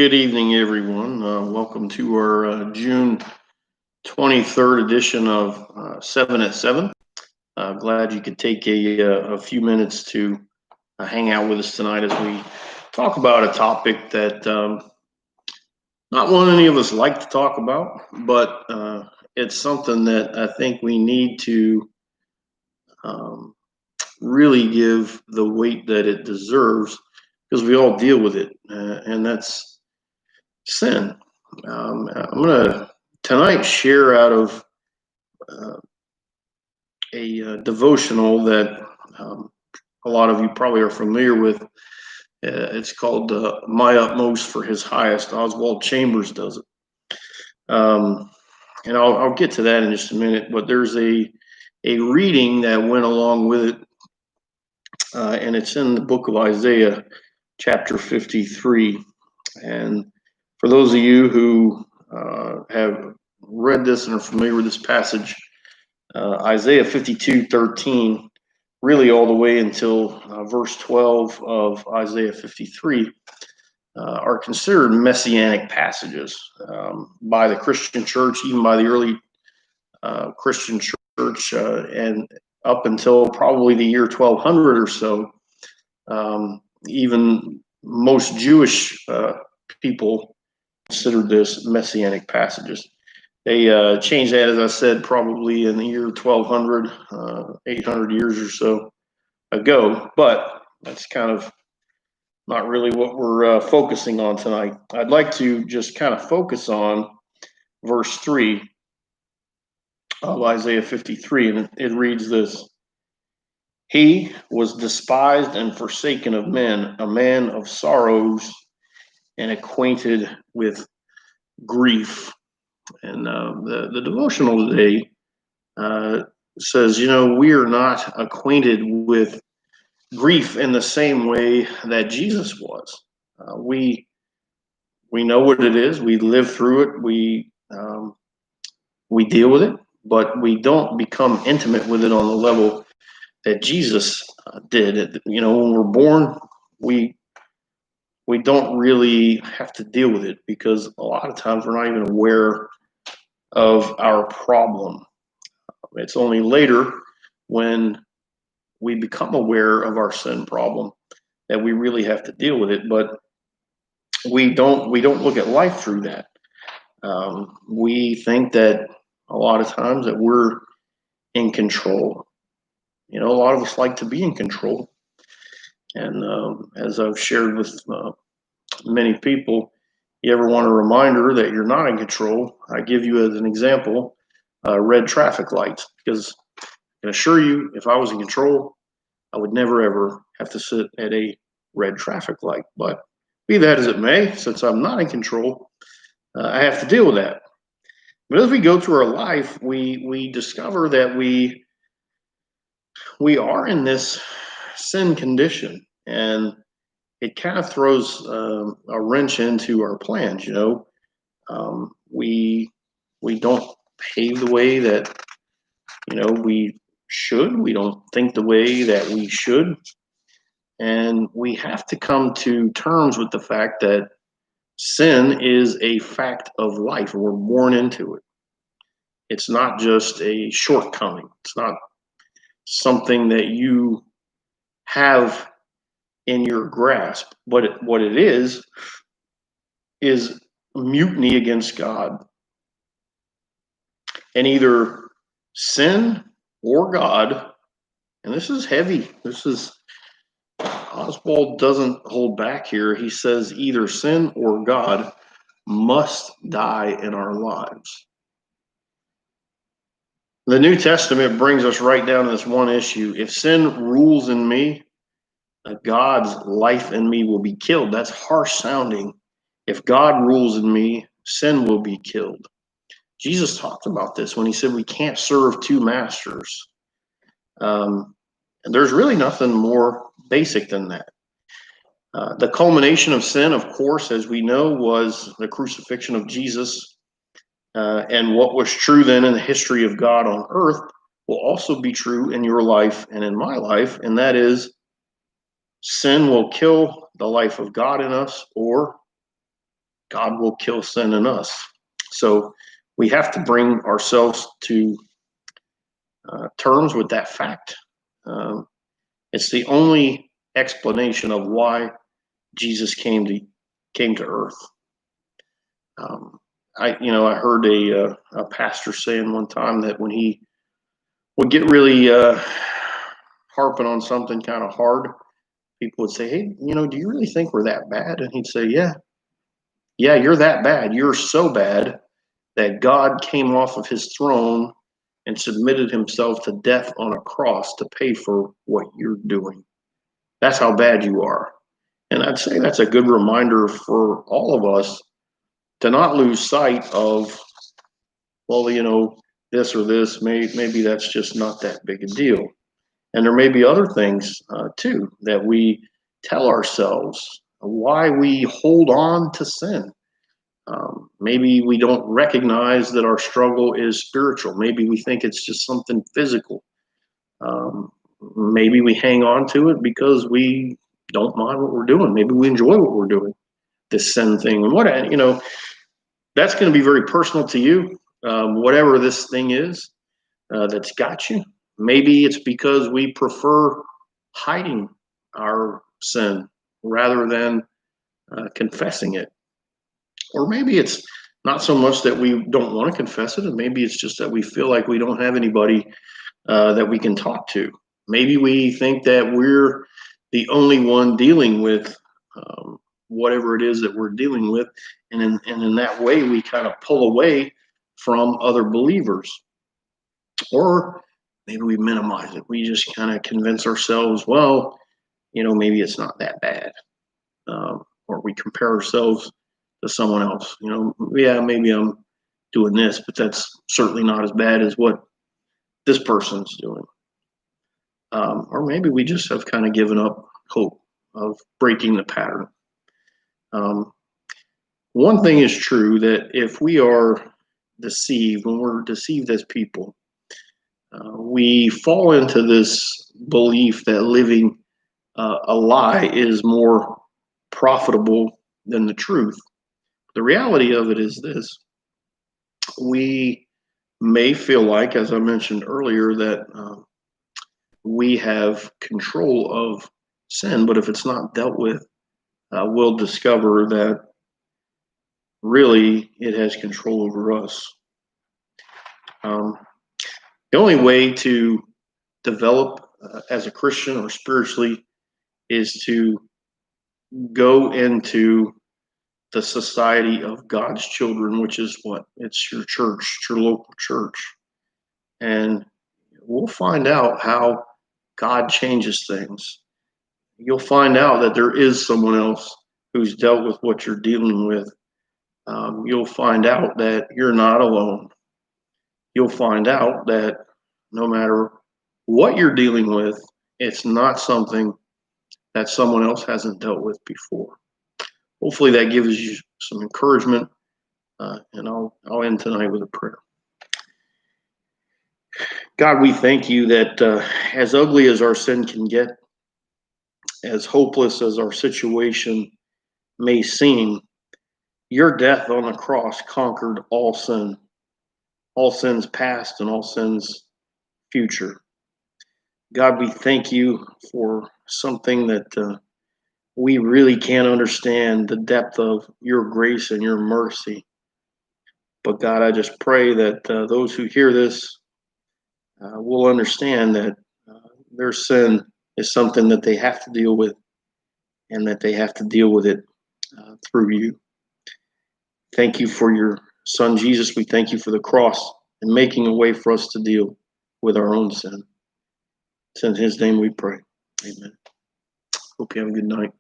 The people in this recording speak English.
Good evening, everyone. Welcome to our June 23rd edition of 7 at 7. Glad you could take a few minutes to hang out with us tonight as we talk about a topic that not one any of us like to talk about, but it's something that I think we need to really give the weight that it deserves because we all deal with it, and that's sin. I'm going to tonight share out of a devotional that a lot of you probably are familiar with. It's called My Utmost for His Highest. Oswald Chambers does it. And I'll get to that in just a minute, but there's a reading that went along with it, and it's in the book of Isaiah, chapter 53. And for those of you who have read this and are familiar with this passage, Isaiah 52:13, really all the way until verse 12 of Isaiah 53, are considered messianic passages by the Christian church, even by the early Christian church, and up until probably the year 1200 or so. Even most Jewish people considered this messianic passages. They changed that, as I said, probably in the year 1200, 800 years or so ago, but that's kind of not really what we're focusing on tonight. I'd like to just kind of focus on verse 3 of Isaiah 53, and it reads this: He was despised and forsaken of men, a man of sorrows and acquainted with grief. And the devotional today says, we are not acquainted with grief in the same way that Jesus was. We know what it is. We live through it. We deal with it, but we don't become intimate with it on the level that Jesus did. When we're born, we don't really have to deal with it because a lot of times we're not even aware of our problem. It's only later when we become aware of our sin problem that we really have to deal with it. But we don't look at life through that. We think that a lot of times that we're in control. A lot of us like to be in control. And as I've shared with many people, you ever want a reminder that you're not in control, I give you as an example red traffic lights, because I can assure you, if I was in control, I would never ever have to sit at a red traffic light. But be that as it may, since I'm not in control, I have to deal with that. But as we go through our life, we discover that we are in this sin condition, and it kind of throws a wrench into our plans. We don't behave the way that we should. We don't think the way that we should, and we have to come to terms with the fact that sin is a fact of life. We're born into it. It's not just a shortcoming. It's not something that you have in your grasp. But what it is mutiny against God. And either sin or God, and this is heavy. Oswald doesn't hold back here. He says either sin or God must die in our lives. The New Testament brings us right down to this one issue. If sin rules in me, God's life in me will be killed. That's harsh sounding. If God rules in me, sin will be killed. Jesus talked about this when he said we can't serve two masters. And there's really nothing more basic than that. The culmination of sin, of course, as we know, was the crucifixion of Jesus. And what was true then in the history of God on earth will also be true in your life and in my life, and that is sin will kill the life of God in us, or God will kill sin in us. So we have to bring ourselves to terms with that fact. It's the only explanation of why Jesus came to earth. I heard a pastor saying one time that when he would get really harping on something kind of hard, people would say, "Hey, do you really think we're that bad?" And he'd say, "Yeah, you're that bad. You're so bad that God came off of his throne and submitted himself to death on a cross to pay for what you're doing. That's how bad you are." And I'd say that's a good reminder for all of us to not lose sight of, well, this or this, maybe that's just not that big a deal. And there may be other things too that we tell ourselves why we hold on to sin. Maybe we don't recognize that our struggle is spiritual. Maybe we think it's just something physical. Maybe we hang on to it because we don't mind what we're doing. Maybe we enjoy what we're doing, this sin thing. And that's going to be very personal to you. Whatever this thing is that's got you. Maybe it's because we prefer hiding our sin rather than confessing it. Or maybe it's not so much that we don't want to confess it, and maybe it's just that we feel like we don't have anybody that we can talk to. Maybe we think that we're the only one dealing with whatever it is that we're dealing with, and in that way we kind of pull away from other believers. Or maybe we minimize it. We just kind of convince ourselves, well, maybe it's not that bad. Or we compare ourselves to someone else. Yeah, maybe I'm doing this, but that's certainly not as bad as what this person's doing. Or maybe we just have kind of given up hope of breaking the pattern. One thing is true, that if we are deceived, when we're deceived as people, we fall into this belief that living a lie is more profitable than the truth. The reality of it is this: we may feel like, as I mentioned earlier, that we have control of sin, but if it's not dealt with, we'll discover that really it has control over us. The only way to develop as a Christian or spiritually is to go into the society of God's children, which is what? It's your church, it's your local church. And we'll find out how God changes things. You'll find out that there is someone else who's dealt with what you're dealing with. You'll find out that you're not alone. You'll find out that no matter what you're dealing with, it's not something that someone else hasn't dealt with before. Hopefully that gives you some encouragement, and I'll end tonight with a prayer. God, we thank you that as ugly as our sin can get, as hopeless as our situation may seem, your death on the cross conquered all sin, all sins past and all sins future. God, we thank you for something that we really can't understand, the depth of your grace and your mercy. But God, I just pray that those who hear this will understand that their sin is something that they have to deal with, and that they have to deal with it through you. Thank you for your son, Jesus. We thank you for the cross and making a way for us to deal with our own sin. It's in his name we pray. Amen. Hope you have a good night.